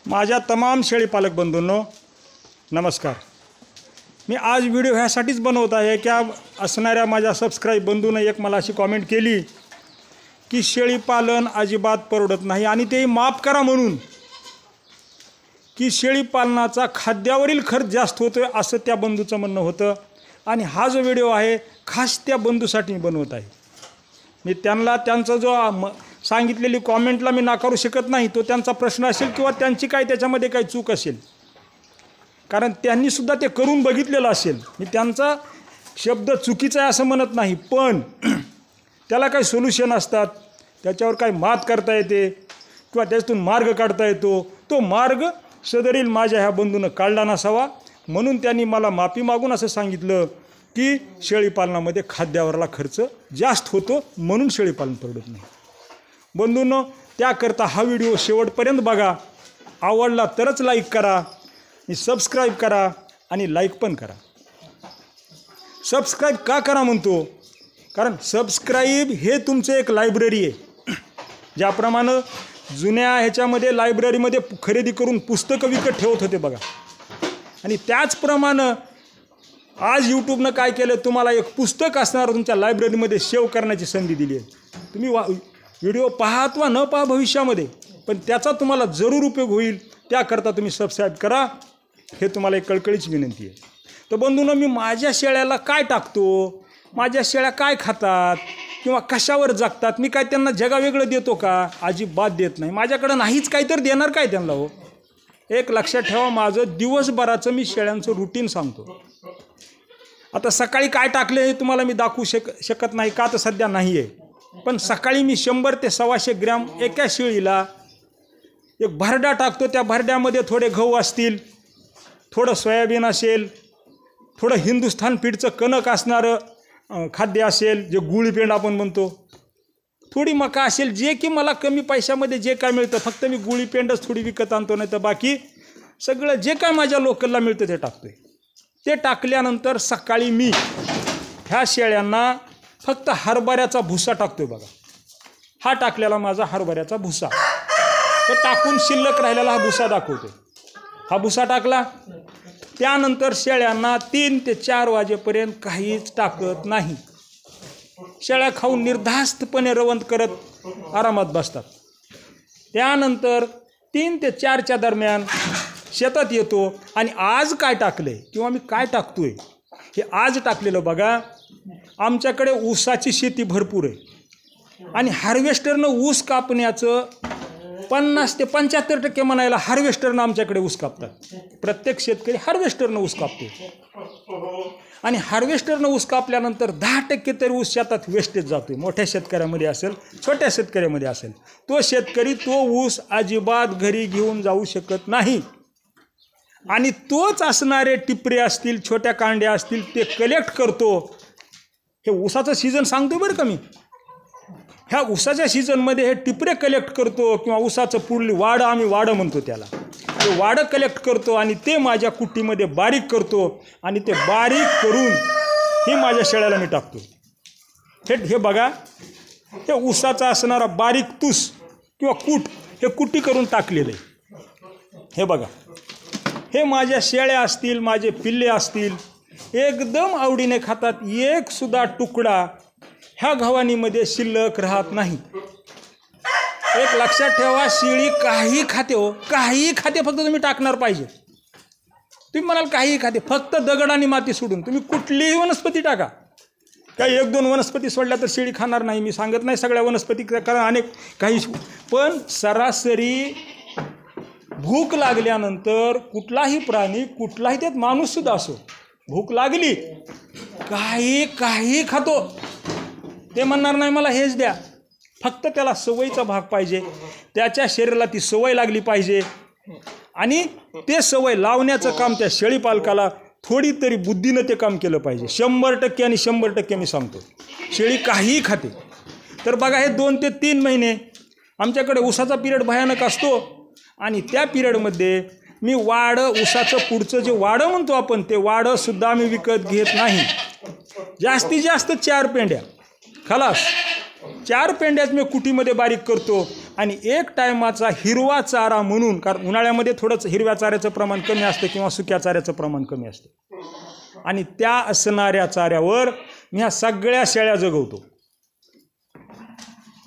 माझ्या तमाम शेळी पालक बंधूंनो नमस्कार। मी आज व्हिडिओ ह्यासाठीच बनवत आहे की असणाऱ्या माझ्या सबस्क्राईब बंधूंनी एक मला अशी कमेंट केली की शेळी पालन अजिबात परवडत नाही आणि ते माफ करा म्हणून की शेळी पालनाचा खाद्यावरील खर्च जास्त होतोय असं त्या बंधूचं म्हणणं होतं। आणि हा जो व्हिडिओ आहे खास त्या बंधूसाठी बनवत आहे। मी त्यांचा जो सांगितलेली कॉमेंटला मी नाकारू शकत नाही, तो त्यांचा प्रश्न असेल किंवा त्यांची काय त्याच्यामध्ये काही चूक असेल, कारण त्यांनी सुद्धा ते करून बघितलेलं असेल। मी त्यांचा शब्द चुकीचा आहे असं म्हणत नाही, पण त्याला काही सोल्युशन असतात, त्याच्यावर काही मात करता येते किंवा त्यातून मार्ग काढता येतो। तो मार्ग सदरील माझ्या ह्या बंधूनं काढला नसावा म्हणून त्यांनी मला माफी मागून असं सांगितलं की शेळी पालनामध्ये खाद्यावरला खर्च जास्त होतो म्हणून शेळी पालन परवडत नाही। बंधूंनो, त्याकरता हा व्हिडिओ शेवटपर्यंत बघा, आवडला तरच लाईक करा आणि सबस्क्राईब करा आणि लाईक पण करा। सबस्क्राईब का करा म्हणतो, कारण सबस्क्राईब हे तुमचं एक लायब्ररी आहे। ज्याप्रमाणे जुन्या ह्याच्यामध्ये लायब्ररीमध्ये खरेदी करून पुस्तकं विकत ठेवत होते बघा, आणि त्याचप्रमाणे आज यूट्यूबनं काय केलं, तुम्हाला एक पुस्तक असणार तुमच्या लायब्ररीमध्ये सेव्ह करण्याची संधी दिली आहे। तुम्ही व्हिडिओ पहा अथवा न पहा भविष्यामध्ये, पण त्याचा तुम्हाला जरूर उपयोग होईल। त्याकरता तुम्ही सबस्क्राईब करा, हे तुम्हाला एक कळकळीची विनंती आहे। तर बंधूंनो, मी माझ्या शेळ्याला काय टाकतो, माझ्या शेळ्या काय खातात किंवा कशावर जगतात, मी काय त्यांना जगावेगळं देतो का? अजिबात देत नाही। माझ्याकडं नाहीच काय तर देणार काय त्यांना हो? एक लक्षात ठेवा, माझं दिवसभराचं मी शेळ्यांचं रुटीन सांगतो। आता सकाळी काय टाकले हे तुम्हाला मी दाखवू शकत नाही का, तर सध्या नाही आहे, पण सकाळी मी 100 ते 125 ग्रॅम एका शेळीला एक भरडा टाकतो। त्या भरड्यामध्ये थोडे गहू असतील, थोडं सोयाबीन असेल, थोडं हिंदुस्थान फीडचं कणक असणारं खाद्य असेल, जे गुळपेंड आपण म्हणतो, थोडी मका असेल, जे की मला कमी पैशामध्ये जे काय मिळतं, फक्त मी गुळपेंडच थोडी विकत आणतो, नाही तर बाकी सगळं जे काय माझ्या लोकलला मिळतं ते टाकतोय। ते टाकल्यानंतर सकाळी मी ह्या शेळ्यांना फक्त हरभऱ्याचा भुसा टाकतोय बघा। हा टाकलेला माझा हरभऱ्याचा भुसा, तो टाकून शिल्लक राहिलेला हा भुसा दाखवतो। हा भुसा टाकला, त्यानंतर शेळ्यांना 3 ते 4 वाजेपर्यंत काहीच टाकत नाही। शेळ्या खाऊन निर्धास्तपणे रवंत करत आरामात बसतात। त्यानंतर 3 ते 4च्या दरम्यान शेतात येतो आणि आज काय टाकले किंवा मी काय टाकतोय हे आज टाकलेलं बघा। आमच्याकडे ऊसाची शेती भरपूर आहे आणि हार्वेस्टरनं ऊस कापण्याचं 50 ते 75% म्हणायला हार्वेस्टरनं आमच्याकडे ऊस कापतात। प्रत्येक शेतकरी हार्वेस्टरनं ऊस कापतो आणि हार्वेस्टरनं ऊस कापल्यानंतर 10% तरी ऊस शेतात वेस्टेज जातो। मोठ्या शेतकऱ्यामध्ये असेल, छोट्या शेतकऱ्यामध्ये असेल, तो शेतकरी तो ऊस अजिबात घरी घेऊन जाऊ शकत नाही आणि तोच असणारे टिपरे असतील, छोट्या कांड्या असतील, ते कलेक्ट करतो। हे ऊसाचं सीझन सांगतो बरं का मी, ह्या ऊसाच्या सीझनमध्ये हे टिपरे कलेक्ट करतो किंवा ऊसाचं पुढली वाडं, आम्ही वाडं म्हणतो त्याला, ते वाडं कलेक्ट करतो आणि ते माझ्या कुट्टीमध्ये बारीक करतो आणि ते बारीक करून हे माझ्या शेळ्याला मी टाकतो। हे बघा, हे ऊसाचा असणारा बारीक तूस किंवा कूट हे कुट्टी करून टाकलेलं आहे। हे बघा, हे माझ्या शेळ्या असतील, माझे पिल्ले असतील, एकदम आवडीने खातात। एक सुद्धा तुकडा ह्या गव्हाणीमध्ये शिल्लक राहत नाही। एक लक्षात ठेवा, शेळी काही खाते हो, काही खाते, फक्त तुम्ही टाकणार पाहिजे। तुम्ही म्हणाल काही खाते, फक्त दगड आणि माती सोडून तुम्ही कुठलीही वनस्पती टाका। काही 1-2 वनस्पती सोडल्या तर शेळी खाणार नाही, मी सांगत नाही सगळ्या वनस्पती, कारण अनेक काही, पण सरासरी भूक लागल्यानंतर कुठलाही प्राणी, कुठलाही त्यात माणूससुद्धा असो, भूक लागली काही खातो। ते म्हणणार नाही मला हेच द्या, फक्त त्याला सवयीचा भाग पाहिजे, त्याच्या शरीराला ती सवय लागली पाहिजे आणि ते सवय लावण्याचं काम त्या शेळी पालकाला थोडी तरी बुद्धीनं ते काम केलं पाहिजे। 100% आणि 100% मी सांगतो, शेळी काहीही खाते। तर बघा, हे 2 ते 3 महिने आमच्याकडे ऊसाचा पिरियड भयानक असतो आणि त्या पिरियडमध्ये मी वाडं, ऊसाचं पुढचं जे वाडं म्हणतो आपण, ते वाडंसुद्धा मी विकत घेत नाही। जास्तीत जास्त 4 पेंड्या खलास, 4 पेंड्याच मी कुटीमध्ये बारीक करतो आणि एक टायमाचा हिरवा चारा म्हणून, कारण उन्हाळ्यामध्ये थोडंच हिरव्या चाऱ्याचं प्रमाण कमी असतं किंवा सुक्या चाऱ्याचं प्रमाण कमी असतं, आणि त्या असणाऱ्या चाऱ्यावर मी ह्या सगळ्या शेळ्या जगवतो.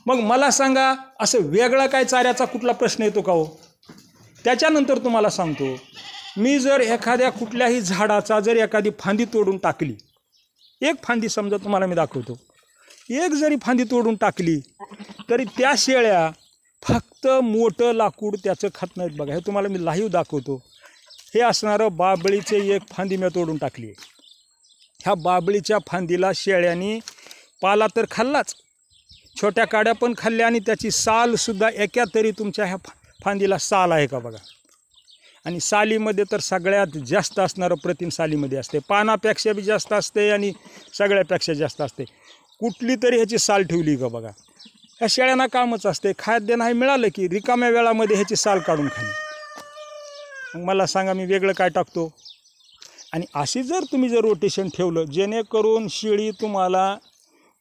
मग मला सांगा, असं वेगळा काय चाऱ्याचा कुठला प्रश्न येतो का हो? त्याच्यानंतर तुम्हाला सांगतो, मी जर एखाद्या कुठल्याही झाडाचा जर एखादी फांदी तोडून टाकली, एक फांदी समजा तुम्हाला मी दाखवतो, एक जरी फांदी तोडून टाकली तरी त्या शेळ्या फक्त मोठं लाकूड त्याचं खात नाहीत. बघा, हे तुम्हाला मी लाईव्ह दाखवतो. हे असणारं बाबळीचे एक फांदी मी तोडून टाकली आहे. ह्या बाबळीच्या फांदीला शेळ्यांनी पाला तर खाल्लाच, छोट्या काड्या पण खाल्ल्या, आणि त्याची सालसुद्धा एका तरी तुमच्या ह्या फांदीला साल आहे का बघा. आणि सालीमध्ये तर सगळ्यात जास्त असणारं प्रथिन सालीमध्ये असते, पानापेक्षा बी जास्त असते आणि सगळ्यापेक्षा जास्त असते. कुठली तरी ह्याची साल ठेवली का बघा. ह्या शेळ्यांना कामच असते, खाद्य नाही मिळालं की रिकाम्या वेळामध्ये ह्याची साल काढून खाणे. मग मला सांगा, मी वेगळं काय टाकतो? आणि अशी जर तुम्ही जर रोटेशन ठेवलं, जेणेकरून शेळी तुम्हाला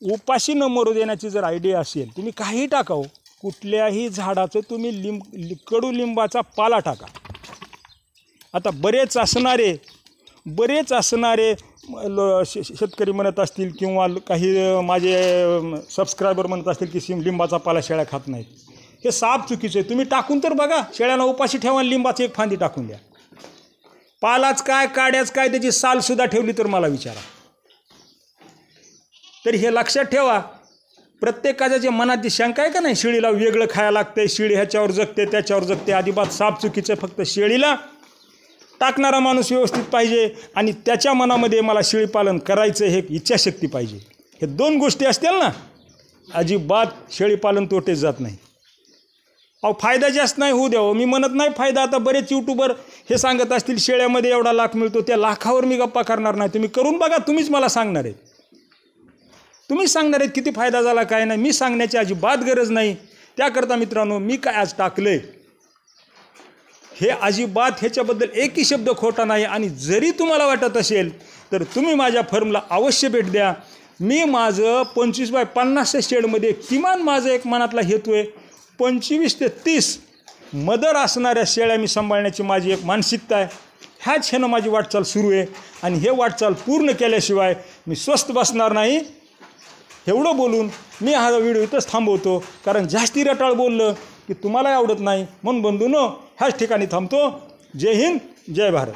उपाशी न मरू देण्याची जर आयडिया असेल, तुम्ही काही टाकावं, कुठल्याही झाडाचं तुम्ही कडुलिंबाचा पाला टाका. आता बरेच असणारे शेतकरी म्हणत असतील किंवा काही माझे सबस्क्रायबर म्हणत असतील की लिंबाचा पाला शेळ्या खात नाहीत. हे साफ चुकीचं आहे. तुम्ही टाकून तर बघा, शेळ्यांना उपाशी ठेवा, लिंबाची एक फांदी टाकून द्या. पालाच काय, काड्याच काय, त्याची सालसुद्धा ठेवली तर मला विचारा. तर हे लक्षात ठेवा, प्रत्येकाच्या जे मनात जी शंका आहे का नाही, शेळीला वेगळं खायला लागतंय, शेळी ह्याच्यावर जगते त्याच्यावर जगते, अजिबात साफ चुकीचं. फक्त शेळीला टाकणारा माणूस व्यवस्थित पाहिजे आणि त्याच्या मनामध्ये मला शेळीपालन करायचं हे इच्छाशक्ती पाहिजे. हे 2 गोष्टी असतील ना, अजिबात शेळीपालन तोटे जात नाही. अहो, फायदा जास्त नाही होऊ द्यावं, मी म्हणत नाही फायदा. आता बरेच यूट्यूबर हे सांगत असतील शेळ्यामध्ये एवढा लाख मिळतो, त्या लाखावर मी गप्पा करणार नाही. तुम्ही करून बघा, तुम्हीच मला सांगणार आहेत. तुम्हीच सांगणार आहेत किती फायदा झाला काय नाही. मी सांगण्याची अजिबात गरज नाही. त्याकरता मित्रांनो, मी काय आज टाकलं आहे हे अजिबात ह्याच्याबद्दल एकही शब्द खोटा नाही. आणि जरी तुम्हाला वाटत असेल तर तुम्ही माझ्या फर्मला अवश्य भेट द्या. मी माझं 25 बाय 50 शेडमध्ये किमान माझं एक मनातला हेतू आहे, 25 ते 30 मदर असणाऱ्या शेळ्या मी सांभाळण्याची माझी एक मानसिकता आहे. ह्याच ह्यानं माझी वाटचाल सुरू आहे आणि हे वाटचाल पूर्ण केल्याशिवाय मी स्वस्थ बसणार नाही. एवढं बोलून मी हा व्हिडिओ इथंच थांबवतो, कारण जास्ती रटाळ बोललं की तुम्हालाही आवडत नाही. म्हणून बंधूंनो, ह्याच ठिकाणी थांबतो. जय हिंद, जय भारत.